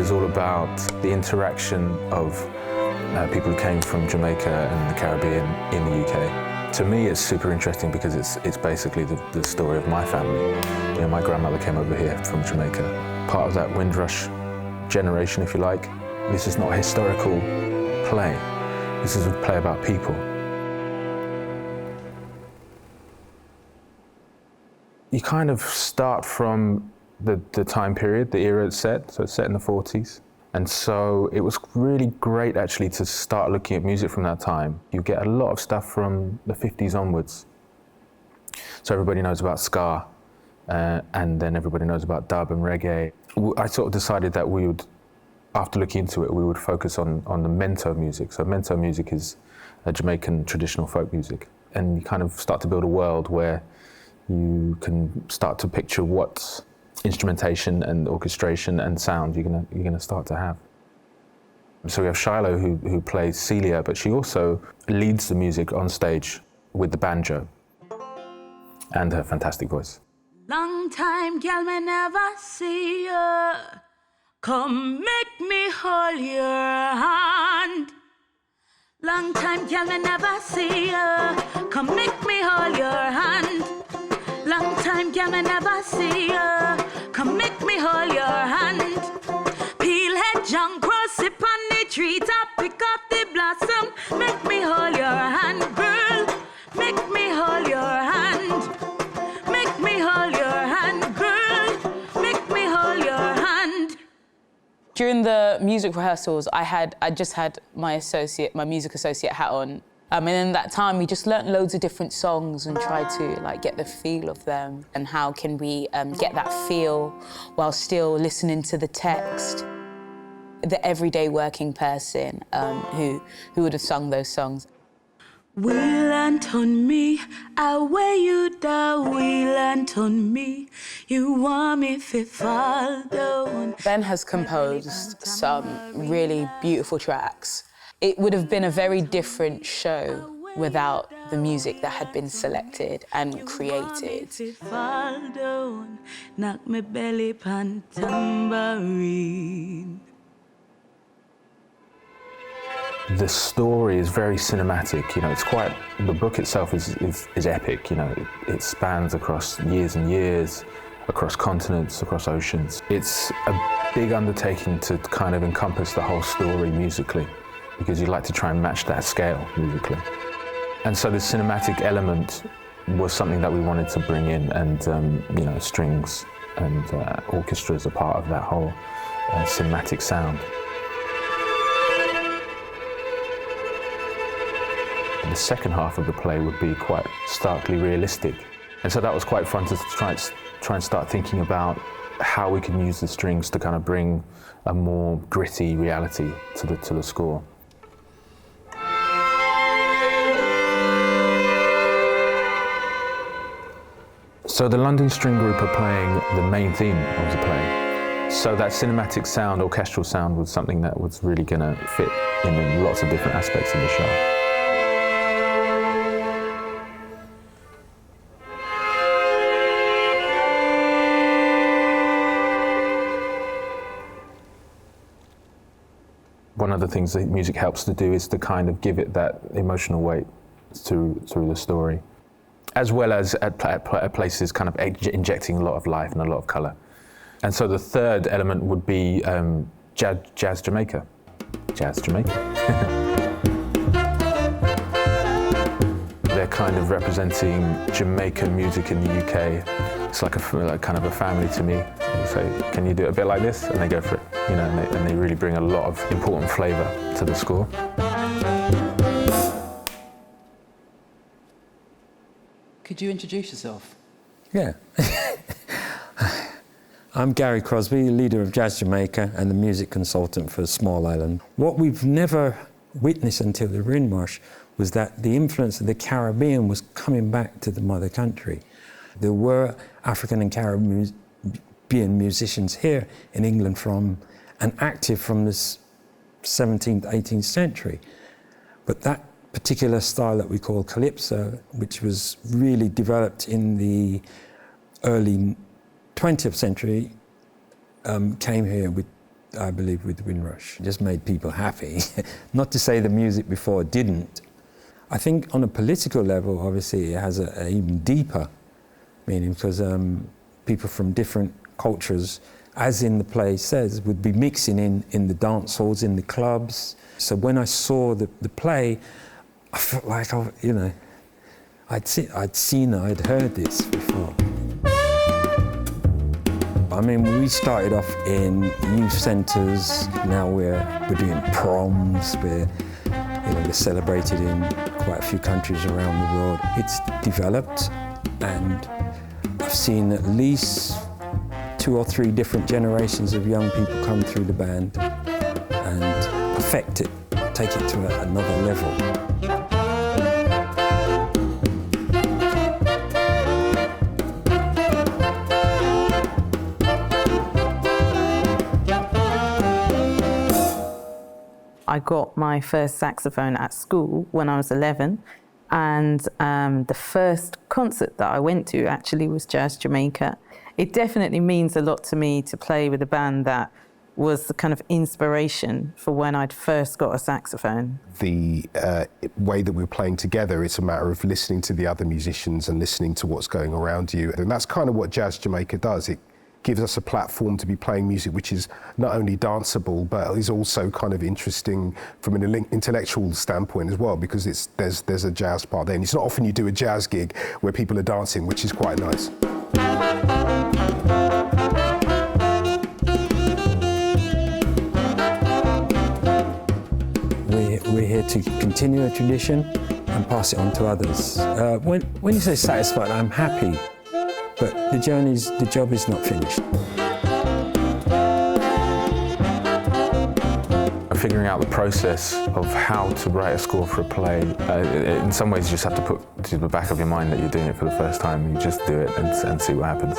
is all about the interaction of people who came from Jamaica and the Caribbean in the UK. To me, it's super interesting because it's basically the story of my family. You know, my grandmother came over here from Jamaica, part of that Windrush generation, if you like. This is not a historical play. This is a play about people. You kind of start from the time period, the era it's set, so it's set in the 40s. And so it was really great actually to start looking at music from that time. You get a lot of stuff from the 50s onwards. So everybody knows about ska, and then everybody knows about dub and reggae. I sort of decided that we would, after looking into it, we would focus on the mento music. So mento music is a Jamaican traditional folk music. And you kind of start to build a world where you can start to picture what instrumentation and orchestration and sound you're gonna start to have. So we have Shiloh who plays Celia, but she also leads the music on stage with the banjo and her fantastic voice. Long time, girl, me never see you. Come make me hold your hand. Long time, girl, me never see you. Come make me hold your hand. Long time, girl, me never see you. Come make me hold your hand. Peel head, junk cross, sip on the tree top, pick up the blossom. Make me hold your hand, girl. Make me hold your hand. Make me hold your hand, girl. Make me hold your hand. During the music rehearsals, I just had my music associate hat on. And in that time, we just learnt loads of different songs and tried to get the feel of them. And how can we get that feel while still listening to the text? The everyday working person who would have sung those songs. Wheel and turn me, away you down. Wheel and turn me, you want me to fall down. Ben has composed some really beautiful tracks. It would have been a very different show without the music that had been selected and created. Knock me belly pan tambourine. The story is very cinematic, you know, the book itself is epic, you know, it spans across years and years, across continents, across oceans. It's a big undertaking to kind of encompass the whole story musically, because you like to try and match that scale musically. And so the cinematic element was something that we wanted to bring in, and you know, strings and orchestras are part of that whole cinematic sound. And the second half of the play would be quite starkly realistic. And so that was quite fun to try and start thinking about how we can use the strings to kind of bring a more gritty reality to the score. So the London String Group are playing the main theme of the play. So that cinematic sound, orchestral sound, was something that was really going to fit in lots of different aspects of the show. One of the things that music helps to do is to kind of give it that emotional weight through the story, as well as at places kind of injecting a lot of life and a lot of colour. And so the third element would be jazz Jamaica. Jazz Jamaica. They're kind of representing Jamaican music in the UK. It's like kind of a family to me. You say, can you do it a bit like this? And they go for it, you know, and they really bring a lot of important flavour to the score. Could you introduce yourself? Yeah. I'm Gary Crosby, leader of Jazz Jamaica and the music consultant for Small Island. What we've never witnessed until the Windrush was that the influence of the Caribbean was coming back to the mother country. There were African and Caribbean musicians here in England and active from the 17th, 18th century. But that particular style that we call calypso, which was really developed in the early 20th century, came here with I believe, with Windrush. It just made people happy. Not to say the music before didn't. I think on a political level, obviously, it has an even deeper meaning, because people from different cultures, as in the play says, would be mixing in the dance halls, in the clubs. So when I saw the play, I felt like, I'd heard this before. I mean, we started off in youth centres. Now we're doing proms. We're celebrated in quite a few countries around the world. It's developed, and I've seen at least 2 or 3 different generations of young people come through the band and affect it, take it to another level. I got my first saxophone at school when I was 11, and the first concert that I went to actually was Jazz Jamaica. It definitely means a lot to me to play with a band that was the kind of inspiration for when I'd first got a saxophone. The way that we're playing together, it's a matter of listening to the other musicians and listening to what's going around you. And that's kind of what Jazz Jamaica does. It gives us a platform to be playing music which is not only danceable, but is also kind of interesting from an intellectual standpoint as well, because there's a jazz part there. And it's not often you do a jazz gig where people are dancing, which is quite nice. We're here to continue a tradition and pass it on to others. When you say satisfied, I'm happy, but the job is not finished. Figuring out the process of how to write a score for a play, in some ways you just have to put to the back of your mind that you're doing it for the first time. You just do it and see what happens.